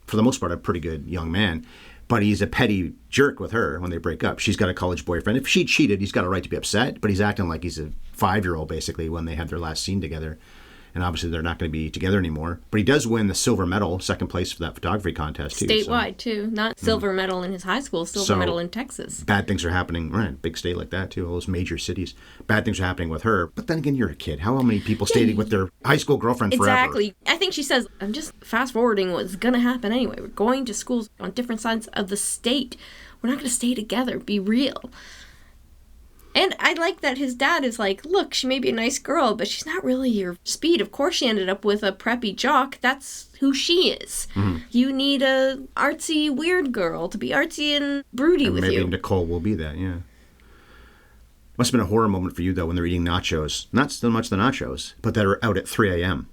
for the most part, a pretty good young man. But he's a petty jerk with her when they break up. She's got a college boyfriend. If she cheated, he's got a right to be upset. But he's acting like he's a 5-year-old, basically, when they had their last scene together. And obviously, they're not going to be together anymore. But he does win the silver medal, second place for that photography contest, too. Statewide, too. Not silver medal in his high school, silver medal in Texas. Bad things are happening. Right, big state like that, too. All those major cities. Bad things are happening with her. But then again, you're a kid. How many people stayed with their high school girlfriend forever? Exactly. I think she says, I'm just fast-forwarding what's going to happen anyway. We're going to schools on different sides of the state. We're not going to stay together. Be real. And I like that his dad is like, look, she may be a nice girl, but she's not really your speed. Of course she ended up with a preppy jock. That's who she is. Mm-hmm. You need a artsy, weird girl to be artsy and broody with you. Maybe Nicole will be that, yeah. Must have been a horror moment for you, though, when they're eating nachos. Not so much the nachos, but that are out at 3 a.m.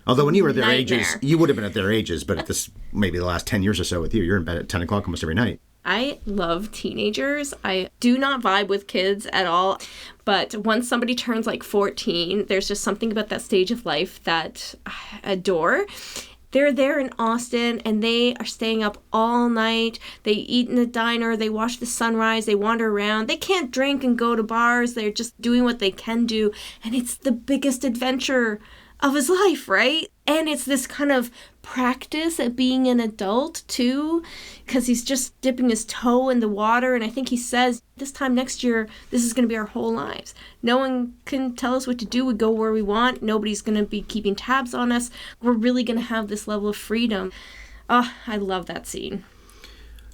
Although when you were at their ages, you would have been at their ages, but at this, maybe the last 10 years or so with you, you're in bed at 10 o'clock almost every night. I love teenagers. I do not vibe with kids at all. But once somebody turns like 14, there's just something about that stage of life that I adore. They're there in Austin and they are staying up all night. They eat in the diner. They watch the sunrise. They wander around. They can't drink and go to bars. They're just doing what they can do. And it's the biggest adventure of his life, right? And it's this kind of practice at being an adult, too, because he's just dipping his toe in the water. And I think he says, this time next year, this is going to be our whole lives. No one can tell us what to do. We go where we want. Nobody's going to be keeping tabs on us. We're really going to have this level of freedom. Oh, I love that scene.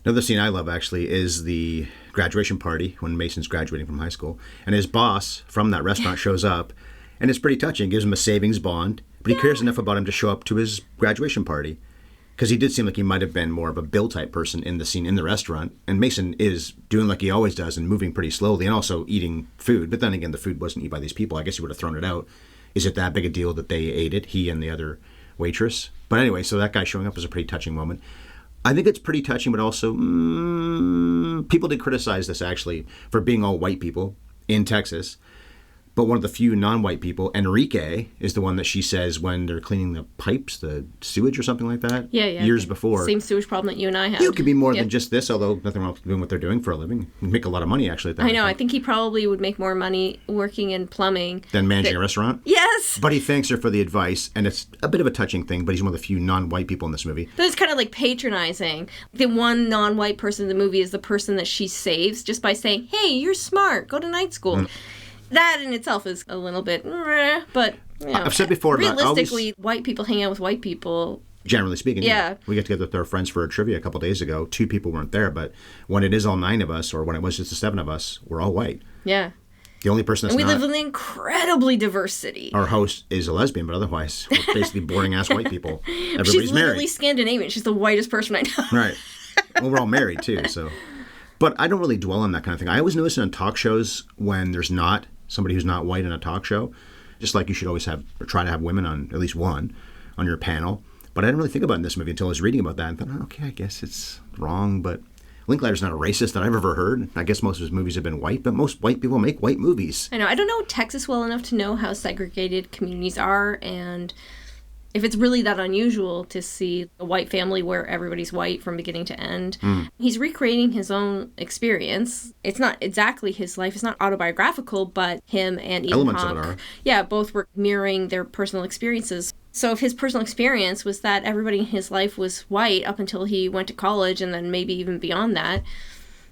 Another scene I love, actually, is the graduation party when Mason's graduating from high school. And his boss from that restaurant shows up. And it's pretty touching. Gives him a savings bond. But he cares enough about him to show up to his graduation party. Because he did seem like he might have been more of a Bill-type person in the scene in the restaurant. And Mason is doing like he always does and moving pretty slowly and also eating food. But then again, the food wasn't eaten by these people. I guess he would have thrown it out. Is it that big a deal that they ate it, he and the other waitress? But anyway, so that guy showing up was a pretty touching moment. I think it's pretty touching, but also people did criticize this, actually, for being all white people in Texas. But one of the few non-white people, Enrique, is the one that she says when they're cleaning the pipes, the sewage or something like that. Yeah. Years before. Same sewage problem that you and I have. You could be more than just this, although nothing wrong with doing what they're doing for a living. You make a lot of money, actually, at that. I know. I think he probably would make more money working in plumbing. Than managing a restaurant? Yes! But he thanks her for the advice, and it's a bit of a touching thing, but he's one of the few non-white people in this movie. But it's kind of like patronizing. The one non-white person in the movie is the person that she saves just by saying, hey, you're smart, go to night school. That in itself is a little bit, but you know, I've said before, realistically, white people hang out with white people. Generally speaking, yeah. We get together with our friends for a trivia a couple days ago. 2 people weren't there, but when it is all 9 of us, or when it was just the 7 of us, we're all white. Yeah. The only person that's and we live in an incredibly diverse city. Our host is a lesbian, but otherwise, we're basically boring-ass white people. Everybody's She's literally married. Scandinavian. She's the whitest person I know. Right. Well, we're all married, too, so. But I don't really dwell on that kind of thing. I always notice in talk shows when there's not somebody who's not white in a talk show, just like you should always have, or try to have women on, at least one, on your panel. But I didn't really think about it in this movie until I was reading about that and thought, okay, I guess it's wrong, but Linklater's not a racist that I've ever heard. I guess most of his movies have been white, but most white people make white movies. I know. I don't know Texas well enough to know how segregated communities are, and if it's really that unusual to see a white family where everybody's white from beginning to end. He's recreating his own experience. It's not exactly his life. It's not autobiographical, but him and Ethan Elements Hawke, of it are. yeah, both were mirroring their personal experiences. So if his personal experience was that everybody in his life was white up until he went to college and then maybe even beyond that,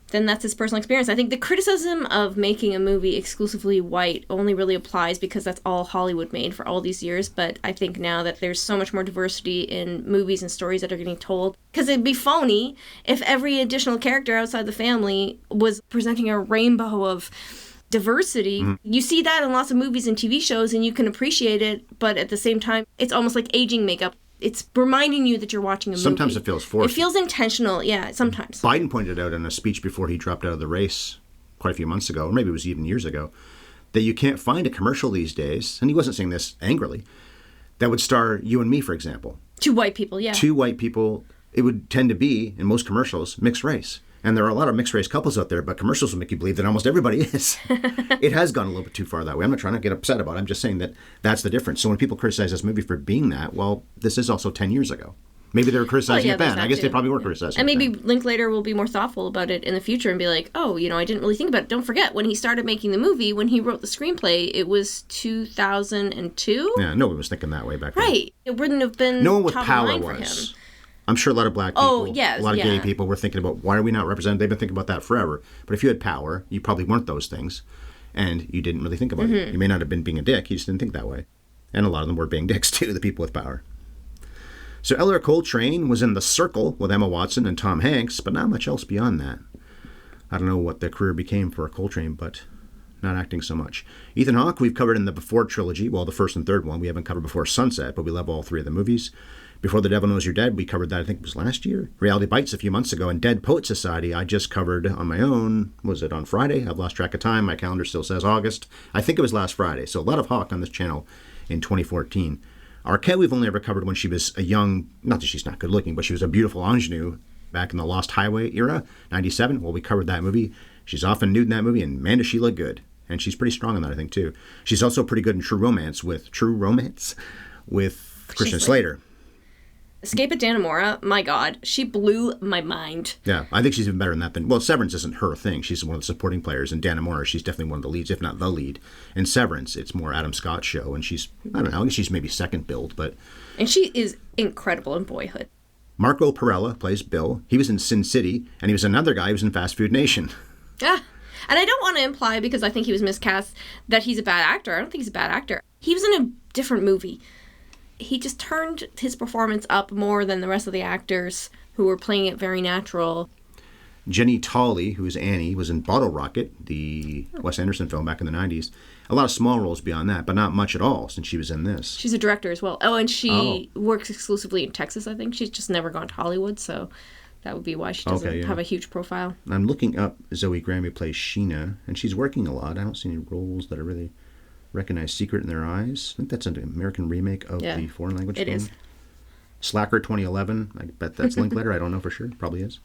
then that's his personal experience. I think the criticism of making a movie exclusively white only really applies because that's all Hollywood made for all these years. But I think now that there's so much more diversity in movies and stories that are getting told, because it'd be phony if every additional character outside the family was presenting a rainbow of diversity. You see that in lots of movies and TV shows and you can appreciate it, but at the same time, it's almost like aging makeup. It's reminding you that you're watching a movie. Sometimes it feels forced. It feels intentional, yeah, sometimes. Biden pointed out in a speech before he dropped out of the race quite a few months ago, or maybe it was even years ago, that you can't find a commercial these days, and he wasn't saying this angrily, that would star you and me, for example. 2 white people, yeah. 2 white people, it would tend to be, in most commercials, mixed race. And there are a lot of mixed race couples out there, but commercials will make you believe that almost everybody is. It has gone a little bit too far that way. I'm not trying to get upset about it. I'm just saying that that's the difference. So when people criticize this movie for being that, well, this is also 10 years ago. Maybe they were criticizing it then. I guess they probably were criticizing it. And maybe Linklater will be more thoughtful about it in the future and be like, oh, I didn't really think about it. Don't forget, when he started making the movie, when he wrote the screenplay, it was 2002? Yeah, no one was thinking that way back then. Right. It wouldn't have been no one with top power of mind for was. him. I'm sure a lot of black people, a lot of gay yeah. people were thinking about, why are we not represented? They've been thinking about that forever. But if you had power, you probably weren't those things, and you didn't really think about it. You may not have been being a dick, you just didn't think that way. And a lot of them were being dicks, too, the people with power. So Ellar Coltrane was in The Circle with Emma Watson and Tom Hanks, but not much else beyond that. I don't know what the career became for Coltrane, but not acting so much. Ethan Hawke, we've covered in the Before trilogy, well, the first and third one. We haven't covered Before Sunset, but we love all three of the movies. Before the Devil Knows You're Dead, we covered that, I think it was last year. Reality Bites a few months ago, and Dead Poet Society, I just covered on my own. Was it on Friday? I've lost track of time. My calendar still says August. I think it was last Friday. So a lot of Hawke on this channel in 2014. Arquette, we've only ever covered when she was a young, not that she's not good looking, but she was a beautiful ingenue back in the Lost Highway era, 97. Well, we covered that movie. She's often nude in that movie, and man, does she look good. And she's pretty strong in that, I think, too. She's also pretty good in True Romance with Christian Slater. Escape at Dannemora, my God, she blew my mind. Yeah, I think she's even better than that. Well, Severance isn't her thing. She's one of the supporting players. In Dannemora, she's definitely one of the leads, if not the lead. In Severance, it's more Adam Scott's show, and she's, I don't know, I guess she's maybe second billed, but... And she is incredible in Boyhood. Marco Perella plays Bill. He was in Sin City, and he was another guy who was in Fast Food Nation. Yeah. And I don't want to imply, because I think he was miscast, that he's a bad actor. I don't think he's a bad actor. He was in a different movie. He just turned his performance up more than the rest of the actors who were playing it very natural. Jenny Tolley, who is Annie, was in Bottle Rocket, the Wes Anderson film back in the 90s. A lot of small roles beyond that, but not much at all since she was in this. She's a director as well. Oh, and she works exclusively in Texas, I think. She's just never gone to Hollywood, so that would be why she doesn't have a huge profile. I'm looking up Zoe Graham, who plays Sheena, and she's working a lot. I don't see any roles that I really recognize. Secret in Their Eyes. I think that's an American remake of the foreign language film. It is. Slacker 2011. I bet that's Linklater. I don't know for sure. Probably is.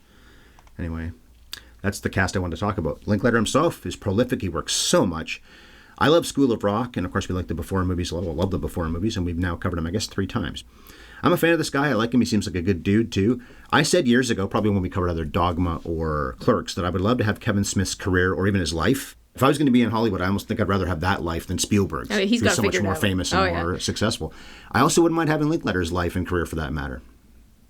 Anyway, that's the cast I wanted to talk about. Linklater himself is prolific. He works so much. I love School of Rock, and of course we like the Before movies a lot. I love the Before movies, and we've now covered them, I guess, 3 times. I'm a fan of this guy. I like him. He seems like a good dude, too. I said years ago, probably when we covered either Dogma or Clerks, that I would love to have Kevin Smith's career or even his life. If I was going to be in Hollywood, I almost think I'd rather have that life than Spielberg's. I mean, he's got so much more famous and more successful. I also wouldn't mind having Linklater's life and career for that matter.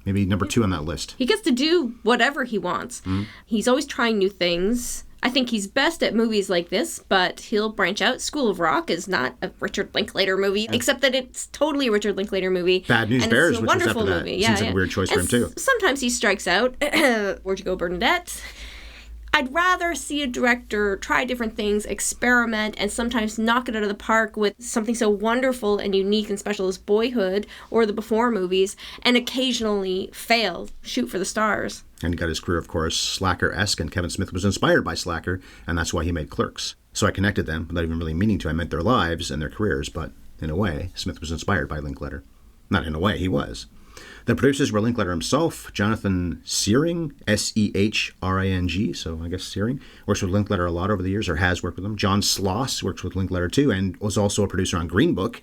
Maybe number 2 on that list. He gets to do whatever he wants. Mm-hmm. He's always trying new things. I think he's best at movies like this, but he'll branch out. School of Rock is not a Richard Linklater movie, except that it's totally a Richard Linklater movie. Bad News Bears, which was after that. Movie. Seems like a weird choice for him, too. Sometimes he strikes out. Where'd you go, Bernadette? I'd rather see a director try different things, experiment, and sometimes knock it out of the park with something so wonderful and unique and special as Boyhood or the Before movies, and occasionally fail, shoot for the stars. And he got his career, of course, Slacker-esque, and Kevin Smith was inspired by Slacker, and that's why he made Clerks. So I connected them, without even really meaning to. I meant their lives and their careers, but in a way, Smith was inspired by Linklater. Not in a way, he was. The producers were Linklater himself, Jonathan Searing, Sehring, so I guess Searing, works with Linklater a lot over the years, or has worked with him. John Sloss works with Linklater too, and was also a producer on Green Book,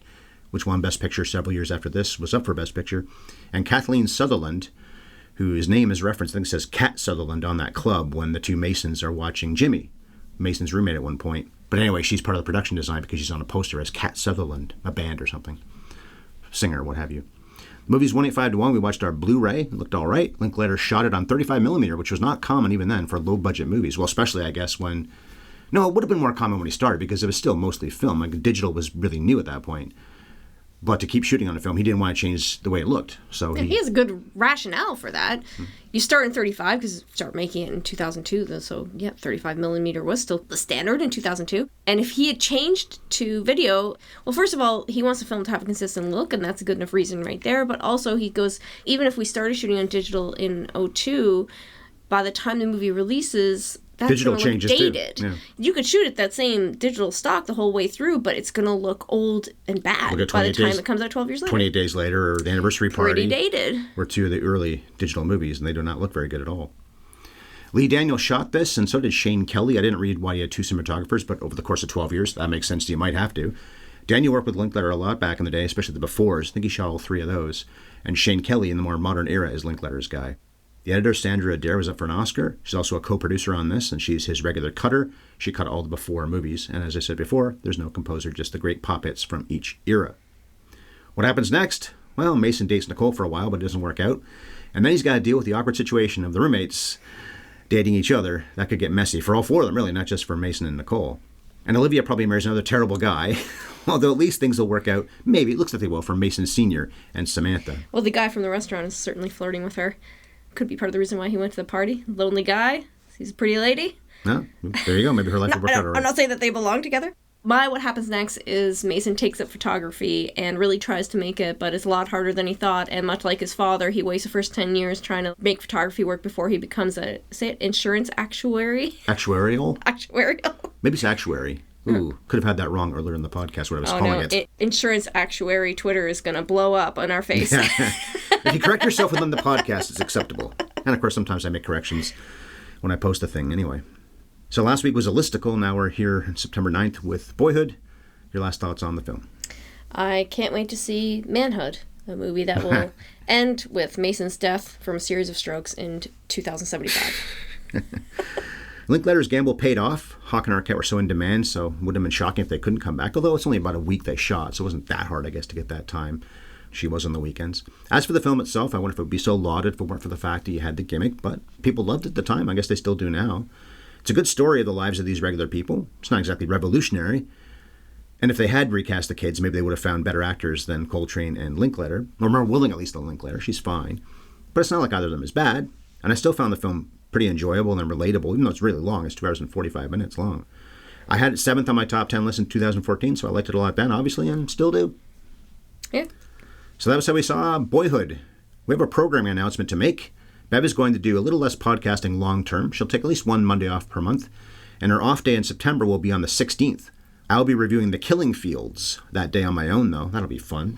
which won Best Picture several years after this, was up for Best Picture. And Kathleen Sutherland, whose name is referenced, I think it says Cat Sutherland on that club when the 2 Masons are watching Jimmy, Mason's roommate at one point. But anyway, she's part of the production design because she's on a poster as Cat Sutherland, a band or something, singer, what have you. Movies 185-1, we watched our Blu-ray. It looked all right. Linklater shot it on 35mm, which was not common even then for low-budget movies. Well, especially, I guess, when... No, it would have been more common when he started because it was still mostly film. Like, digital was really new at that point. But to keep shooting on a film, he didn't want to change the way it looked. So he has a good rationale for that. Mm-hmm. You start in 35 because you start making it in 2002. Though, so, 35mm was still the standard in 2002. And if he had changed to video, well, first of all, he wants the film to have a consistent look, and that's a good enough reason right there. But also, he goes, even if we started shooting on digital in 2002, by the time the movie releases... That's digital changes dated. Too. Yeah. You could shoot at that same digital stock the whole way through, but it's going to look old and bad by the time it comes out 12 years later. 28 days later, or the anniversary party. Pretty dated. Were 2 of the early digital movies, and they do not look very good at all. Lee Daniels shot this, and so did Shane Kelly. I didn't read why he had 2 cinematographers, but over the course of 12 years, that makes sense to you. Might have to. Daniel worked with Linklater a lot back in the day, especially the Befores. I think he shot all 3 of those. And Shane Kelly, in the more modern era, is Linklater's guy. The editor, Sandra Adair, was up for an Oscar. She's also a co-producer on this, and she's his regular cutter. She cut all the Before movies. And as I said before, there's no composer, just the great pop hits from each era. What happens next? Well, Mason dates Nicole for a while, but it doesn't work out. And then he's got to deal with the awkward situation of the roommates dating each other. That could get messy for all 4 of them, really, not just for Mason and Nicole. And Olivia probably marries another terrible guy, although at least things will work out. Maybe, it looks like they will, for Mason Sr. and Samantha. Well, the guy from the restaurant is certainly flirting with her. Could be part of the reason why he went to the party. Lonely guy. He's a pretty lady. No, there you go. Maybe her life will work out. I'm not saying that they belong together. My what happens next is Mason takes up photography and really tries to make it, but it's a lot harder than he thought. And much like his father, he wastes the first 10 years trying to make photography work before he becomes insurance actuary? Actuarial? Actuarial. Maybe it's actuary. Ooh, could have had that wrong earlier in the podcast, what I was calling it. Insurance actuary Twitter is going to blow up on our face. Yeah. If you correct yourself within the podcast, it's acceptable. And of course, sometimes I make corrections when I post a thing anyway. So last week was a listicle. Now we're here on September 9th with Boyhood. Your last thoughts on the film? I can't wait to see Manhood, a movie that will end with Mason's death from a series of strokes in 2075. Linklater's gamble paid off. Hawke and Arquette were so in demand, so it would have been shocking if they couldn't come back. Although it's only about a week they shot, so it wasn't that hard, I guess, to get that time. She was on the weekends. As for the film itself, I wonder if it would be so lauded if it weren't for the fact that you had the gimmick, but people loved it at the time. I guess they still do now. It's a good story of the lives of these regular people. It's not exactly revolutionary. And if they had recast the kids, maybe they would have found better actors than Coltrane and Linklater, or more willing at least than Linklater. She's fine. But it's not like either of them is bad. And I still found the film pretty enjoyable and relatable, even though it's really long. It's 2 hours and 45 minutes long. I had it 7th on my top 10 list in 2014, so I liked it a lot then, obviously, and still do. Yeah. So that was how we saw Boyhood. We have a programming announcement to make. Bev is going to do a little less podcasting long term. She'll take at least one Monday off per month. And her off day in September will be on the 16th. I'll be reviewing The Killing Fields that day on my own, though. That'll be fun.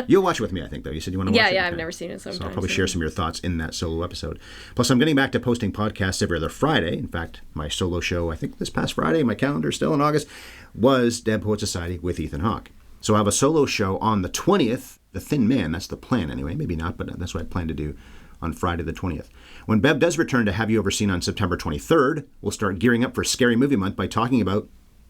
You'll watch it with me, I think, though. You said you want to watch it? Yeah, I've never seen it sometimes. So I'll probably share some of your thoughts in that solo episode. Plus, I'm getting back to posting podcasts every other Friday. In fact, my solo show, I think this past Friday, my calendar still in August, was Dead Poet Society with Ethan Hawke. So I have a solo show on the 20th, The Thin Man. That's the plan, anyway. Maybe not, but that's what I plan to do on Friday the 20th. When Bev does return to Have You Ever Seen on September 23rd, we'll start gearing up for Scary Movie Month by talking about,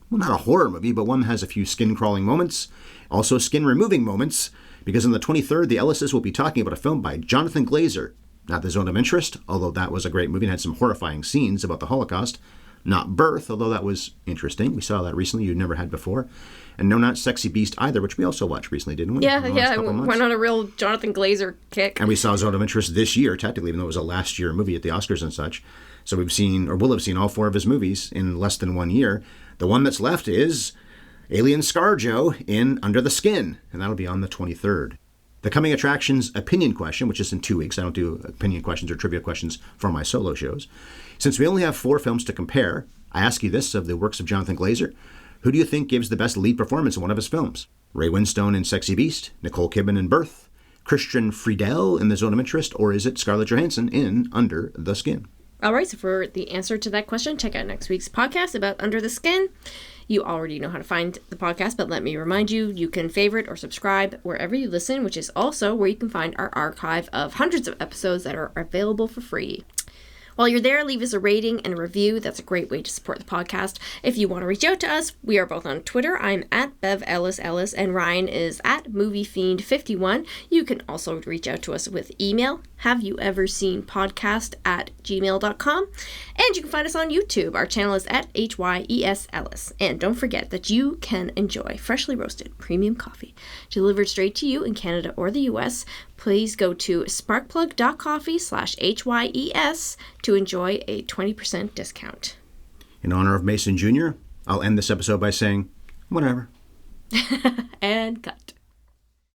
well, not a horror movie, but one that has a few skin-crawling moments, also skin-removing moments, because on the 23rd, the Ellises will be talking about a film by Jonathan Glazer. Not The Zone of Interest, although that was a great movie and had some horrifying scenes about the Holocaust. Not Birth, although that was interesting. We saw that recently, you'd never had before. And no, not Sexy Beast either, which we also watched recently, didn't we? Yeah, went on a real Jonathan Glazer kick. And we saw Zone of Interest this year, technically, even though it was a last year movie at the Oscars and such. So we've seen, or will have seen, all 4 of his movies in less than 1 year. The one that's left is Alien ScarJo in Under the Skin, and that'll be on the 23rd. The coming attractions opinion question, which is in 2 weeks. I don't do opinion questions or trivia questions for my solo shows. Since we only have 4 films to compare, I ask you this of the works of Jonathan Glazer. Who do you think gives the best lead performance in one of his films? Ray Winstone in Sexy Beast, Nicole Kidman in Birth, Christian Friedel in The Zone of Interest, or is it Scarlett Johansson in Under the Skin? All right, so for the answer to that question, check out next week's podcast about Under the Skin. You already know how to find the podcast, but let me remind you, you can favorite or subscribe wherever you listen, which is also where you can find our archive of hundreds of episodes that are available for free. While you're there, leave us a rating and a review. That's a great way to support the podcast. If you want to reach out to us, we are both on Twitter. I'm at Bev Ellis, and Ryan is at MovieFiend51. You can also reach out to us with email, haveyoueverseenpodcast@gmail.com. And you can find us on YouTube. Our channel is at HYES Ellis. And don't forget that you can enjoy freshly roasted premium coffee delivered straight to you in Canada or the US. Please go to sparkplug.coffee/HYES to enjoy a 20% discount. In honor of Mason Jr., I'll end this episode by saying, whatever. And cut.